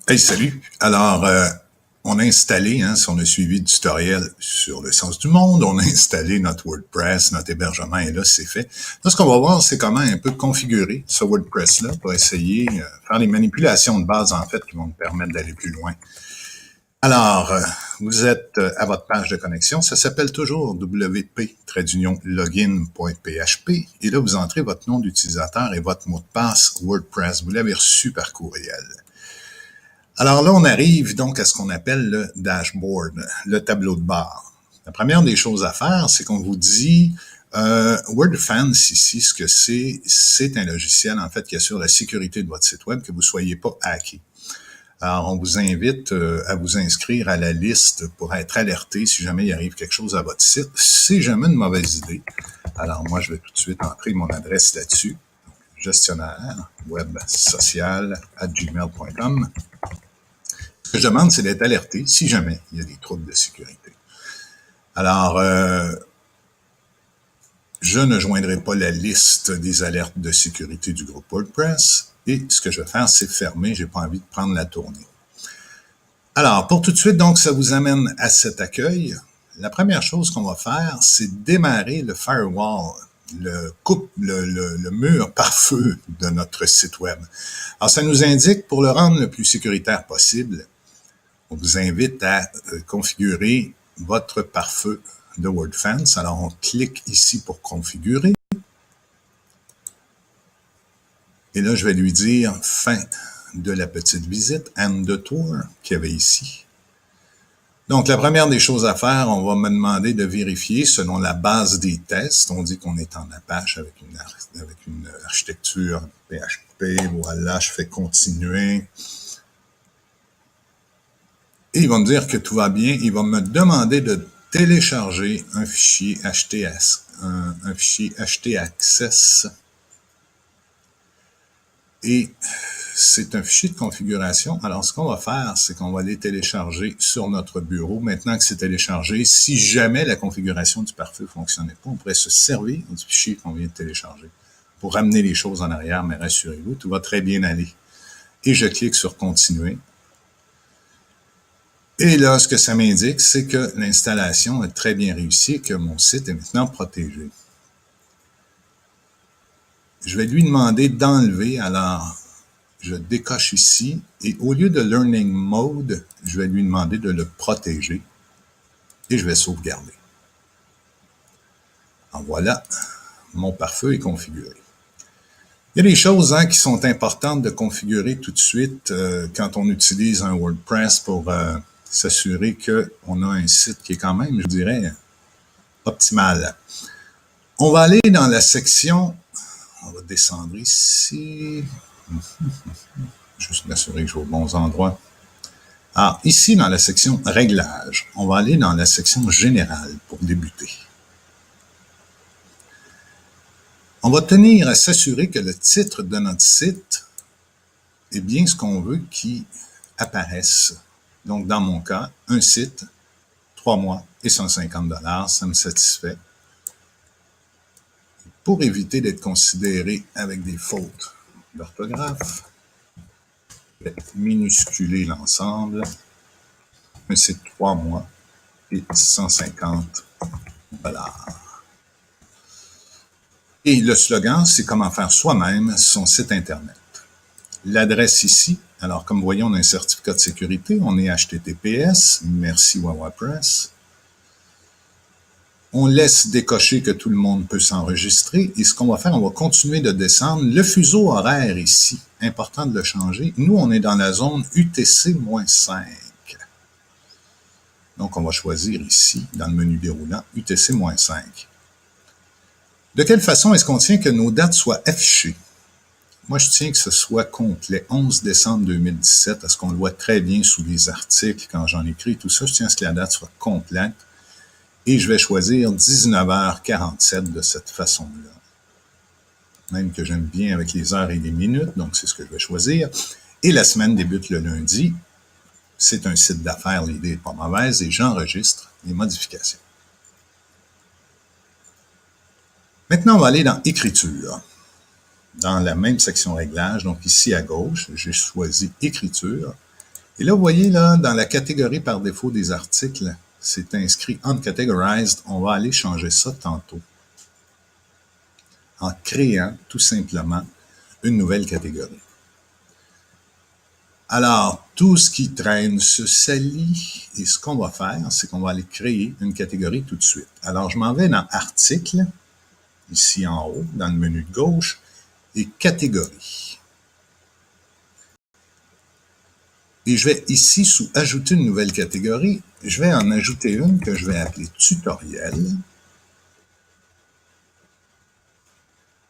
Hey, salut! Alors, on a installé, si on a suivi le tutoriel sur le sens du monde, on a installé notre WordPress, notre hébergement est là, c'est fait. Là, ce qu'on va voir, c'est comment un peu configurer ce WordPress-là pour essayer de faire les manipulations de base, en fait, qui vont nous permettre d'aller plus loin. Alors, vous êtes à votre page de connexion. Ça s'appelle toujours wp-login.php. Et là, vous entrez votre nom d'utilisateur et votre mot de passe WordPress. Vous l'avez reçu par courriel. Alors là, on arrive donc à ce qu'on appelle le dashboard, le tableau de bord. La première des choses à faire, c'est qu'on vous dit WordFence ici, ce que c'est un logiciel en fait qui assure la sécurité de votre site web, que vous ne soyez pas hacké. Alors, on vous invite à vous inscrire à la liste pour être alerté si jamais il arrive quelque chose à votre site. C'est jamais une mauvaise idée. Alors, moi, je vais tout de suite entrer mon adresse là-dessus. Gestionnaire web social @gmail.com. Ce que je demande, c'est d'être alerté si jamais il y a des troubles de sécurité. Alors, je ne joindrai pas la liste des alertes de sécurité du groupe WordPress. Et ce que je vais faire, c'est fermer. J'ai pas envie de prendre la tournée. Alors, pour tout de suite, donc, ça vous amène à cet accueil. La première chose qu'on va faire, c'est démarrer le firewall, le mur pare-feu de notre site web. Alors, ça nous indique, pour le rendre le plus sécuritaire possible, on vous invite à configurer votre pare-feu de WordFence. Alors, on clique ici pour configurer. Et là, je vais lui dire fin de la petite visite, end the tour, qu'il y avait ici. Donc, la première des choses à faire, on va me demander de vérifier selon la base des tests. On dit qu'on est en Apache avec une architecture PHP. Voilà, je fais continuer. Et il va me dire que tout va bien. Il va me demander de télécharger un fichier htaccess. Et c'est un fichier de configuration. Alors, ce qu'on va faire, c'est qu'on va les télécharger sur notre bureau. Maintenant que c'est téléchargé, si jamais la configuration du pare-feu ne fonctionnait pas, on pourrait se servir du fichier qu'on vient de télécharger pour ramener les choses en arrière, mais rassurez-vous, tout va très bien aller. Et je clique sur « Continuer ». Et là, ce que ça m'indique, c'est que l'installation est très bien réussie et que mon site est maintenant protégé. Je vais lui demander d'enlever, alors je décoche ici et au lieu de Learning Mode, je vais lui demander de le protéger et je vais sauvegarder. Alors voilà, mon pare-feu est configuré. Il y a des choses qui sont importantes de configurer tout de suite quand on utilise un WordPress pour s'assurer qu'on a un site qui est quand même, je dirais, optimal. On va aller dans la section, on va descendre ici, juste m'assurer que je vais aux bons endroits. Alors, ici, dans la section Réglages, on va aller dans la section Générale pour débuter. On va tenir à s'assurer que le titre de notre site est bien ce qu'on veut qu'il apparaisse. Donc, dans mon cas, un site, 3 mois et 150 $, ça me satisfait. Pour éviter d'être considéré avec des fautes d'orthographe, je vais minusculer l'ensemble. Un site 3 mois et 150 $. Et le slogan, c'est comment faire soi-même son site Internet. L'adresse ici, alors comme vous voyez, on a un certificat de sécurité, on est HTTPS, merci WordPress. On laisse décocher que tout le monde peut s'enregistrer. Et ce qu'on va faire, on va continuer de descendre. Le fuseau horaire ici, important de le changer. Nous, on est dans la zone UTC-5. Donc, on va choisir ici, dans le menu déroulant, UTC-5. De quelle façon est-ce qu'on tient que nos dates soient affichées? Moi, je tiens que ce soit complet. 11 décembre 2017, parce qu'on le voit très bien sous les articles quand j'en écris, tout ça. Je tiens à ce que la date soit complète. Et je vais choisir 19h47 de cette façon-là. Même que j'aime bien avec les heures et les minutes, donc c'est ce que je vais choisir. Et la semaine débute le lundi. C'est un site d'affaires, l'idée n'est pas mauvaise, et j'enregistre les modifications. Maintenant, on va aller dans « Écriture ». Dans la même section « Réglages », donc ici à gauche, j'ai choisi « Écriture ». Et là, vous voyez, là, dans la catégorie par défaut des articles, c'est inscrit Uncategorized. On va aller changer ça tantôt en créant tout simplement une nouvelle catégorie. Alors, tout ce qui traîne se salit et ce qu'on va faire, c'est qu'on va aller créer une catégorie tout de suite. Alors, je m'en vais dans Articles, ici en haut, dans le menu de gauche, et Catégories. Et je vais ici, sous Ajouter une nouvelle catégorie, je vais en ajouter une que je vais appeler Tutoriel.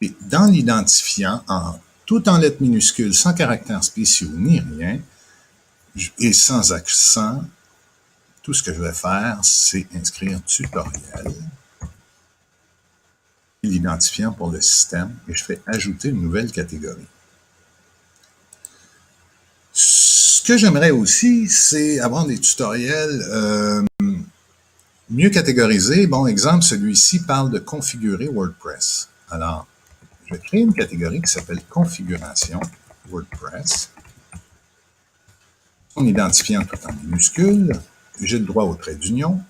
Et dans l'identifiant, tout en lettres minuscules, sans caractères spéciaux ni rien, et sans accent, tout ce que je vais faire, c'est inscrire tutoriel, l'identifiant pour le système, et je fais ajouter une nouvelle catégorie. Ce que j'aimerais aussi, c'est avoir des tutoriels mieux catégorisés. Bon, exemple, celui-ci parle de configurer WordPress. Alors, je vais créer une catégorie qui s'appelle configuration WordPress. En identifiant tout en minuscule, j'ai le droit au trait d'union.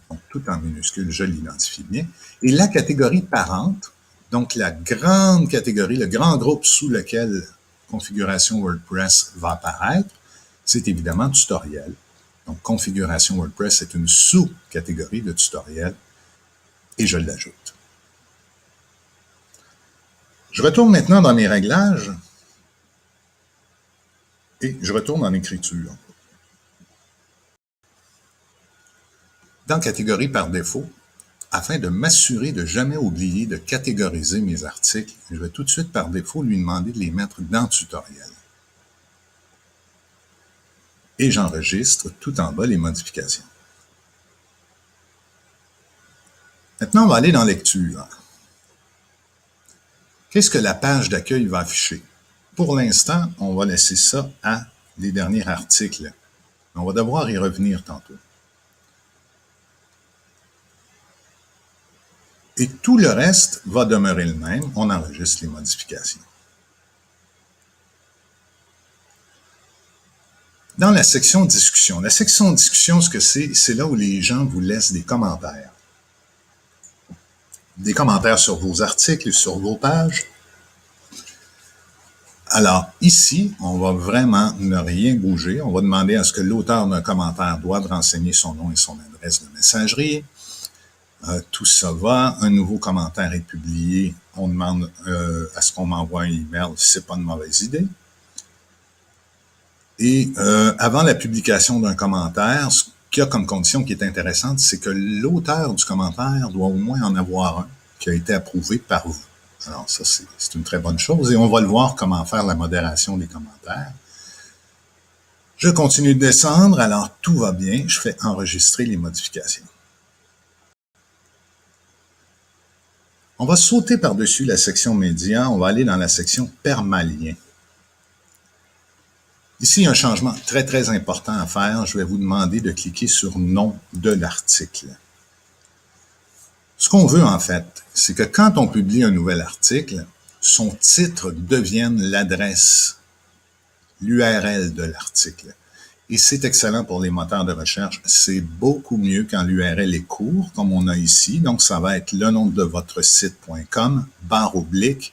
Donc, tout en minuscule, je l'identifie bien. Et la catégorie parente, donc la grande catégorie, le grand groupe sous lequel configuration WordPress va apparaître, c'est évidemment tutoriel. Donc, configuration WordPress est une sous-catégorie de tutoriel et je l'ajoute. Je retourne maintenant dans mes réglages et je retourne en écriture. Dans catégorie par défaut, afin de m'assurer de jamais oublier de catégoriser mes articles, je vais tout de suite par défaut lui demander de les mettre dans tutoriel. Et j'enregistre tout en bas les modifications. Maintenant, on va aller dans lecture. Qu'est-ce que la page d'accueil va afficher? Pour l'instant, on va laisser ça à les derniers articles. On va devoir y revenir tantôt. Et tout le reste va demeurer le même. On enregistre les modifications. Dans la section discussion. La section discussion, ce que c'est là où les gens vous laissent des commentaires. Des commentaires sur vos articles, sur vos pages. Alors, ici, on va vraiment ne rien bouger. On va demander à ce que l'auteur d'un commentaire doive renseigner son nom et son adresse de messagerie. Tout ça va. Un nouveau commentaire est publié. On demande à ce qu'on m'envoie un email. C'est pas une mauvaise idée. Et avant la publication d'un commentaire, ce qu'il y a comme condition qui est intéressante, c'est que l'auteur du commentaire doit au moins en avoir un qui a été approuvé par vous. Alors ça, c'est une très bonne chose. Et on va le voir comment faire la modération des commentaires. Je continue de descendre. Alors, tout va bien. Je fais enregistrer les modifications. On va sauter par-dessus la section médias. On va aller dans la section permalien. Ici, il y a un changement très, très important à faire. Je vais vous demander de cliquer sur « Nom de l'article ». Ce qu'on veut, en fait, c'est que quand on publie un nouvel article, son titre devienne l'adresse, l'URL de l'article. Et c'est excellent pour les moteurs de recherche. C'est beaucoup mieux quand l'URL est court, comme on a ici. Donc, ça va être le nom de votre site.com, /,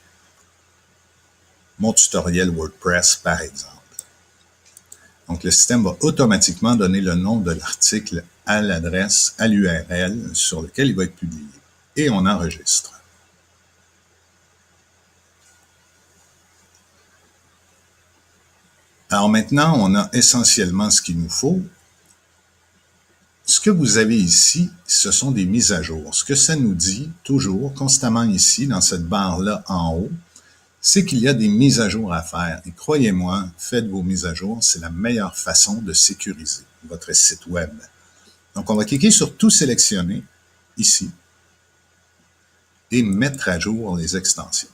mon tutoriel WordPress, par exemple. Donc, le système va automatiquement donner le nom de l'article à l'adresse, à l'URL sur lequel il va être publié. Et on enregistre. Alors maintenant, on a essentiellement ce qu'il nous faut. Ce que vous avez ici, ce sont des mises à jour. Ce que ça nous dit toujours, constamment ici, dans cette barre-là en haut, c'est qu'il y a des mises à jour à faire. Et croyez-moi, faites vos mises à jour, c'est la meilleure façon de sécuriser votre site web. Donc, on va cliquer sur « Tout sélectionner » ici et mettre à jour les extensions.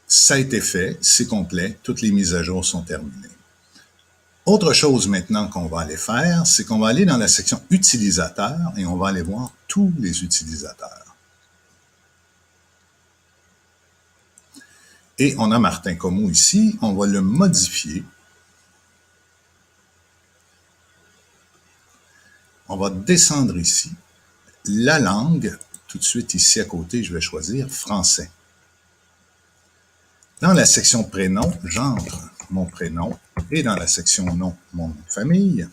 Ça a été fait, c'est complet, toutes les mises à jour sont terminées. Autre chose maintenant qu'on va aller faire, c'est qu'on va aller dans la section utilisateurs et on va aller voir tous les utilisateurs. Et on a Martin Comeau ici, on va le modifier. On va descendre ici. La langue, tout de suite ici à côté, je vais choisir français. Dans la section prénom, j'entre mon prénom et dans la section nom, mon nom de famille.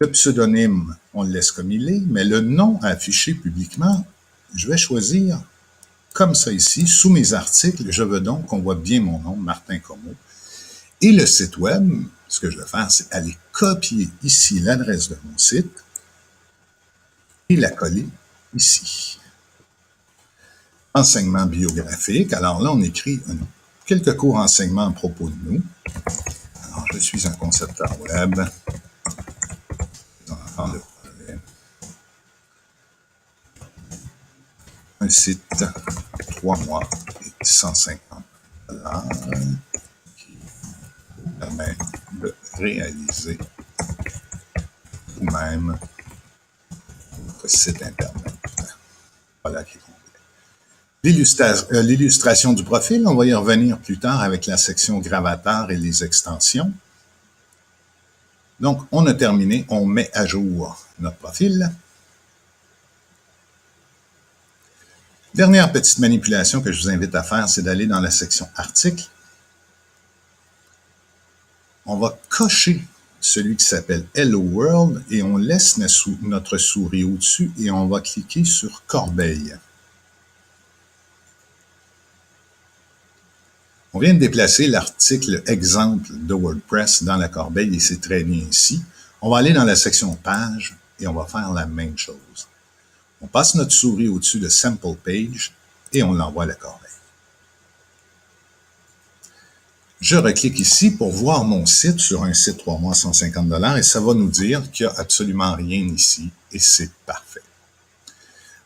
Le pseudonyme, on le laisse comme il est, mais le nom à afficher publiquement, je vais choisir comme ça ici, sous mes articles, je veux donc qu'on voit bien mon nom, Martin Comeau. Et le site web, ce que je vais faire, c'est aller copier ici l'adresse de mon site et la coller ici. Enseignement biographique. Alors là, on écrit quelques courts enseignements à propos de nous. Alors, je suis un concepteur web. Enfant de projet. Un site, 3 mois et 150 $ qui vous permet de réaliser vous-même votre site Internet. Voilà qui est complet. L'illustration du profil, on va y revenir plus tard avec la section gravatar et les extensions. Donc, on a terminé, on met à jour notre profil. Dernière petite manipulation que je vous invite à faire, c'est d'aller dans la section articles. On va cocher celui qui s'appelle Hello World et on laisse notre souris au-dessus et on va cliquer sur Corbeille. On vient de déplacer l'article exemple de WordPress dans la corbeille et c'est très bien ici. On va aller dans la section page et on va faire la même chose. On passe notre souris au-dessus de Sample Page et on l'envoie à la corbeille. Je reclique ici pour voir mon site sur un site 3 mois 150 $ et ça va nous dire qu'il n'y a absolument rien ici et c'est parfait.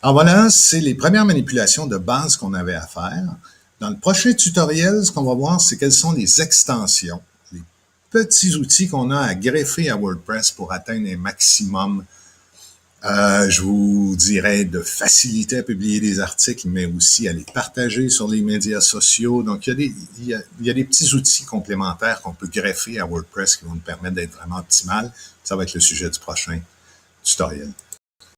Alors voilà, c'est les premières manipulations de base qu'on avait à faire. Dans le prochain tutoriel, ce qu'on va voir, c'est quelles sont les extensions, les petits outils qu'on a à greffer à WordPress pour atteindre un maximum, je vous dirais, de facilité à publier des articles, mais aussi à les partager sur les médias sociaux. Donc, il y a des petits outils complémentaires qu'on peut greffer à WordPress qui vont nous permettre d'être vraiment optimal. Ça va être le sujet du prochain tutoriel.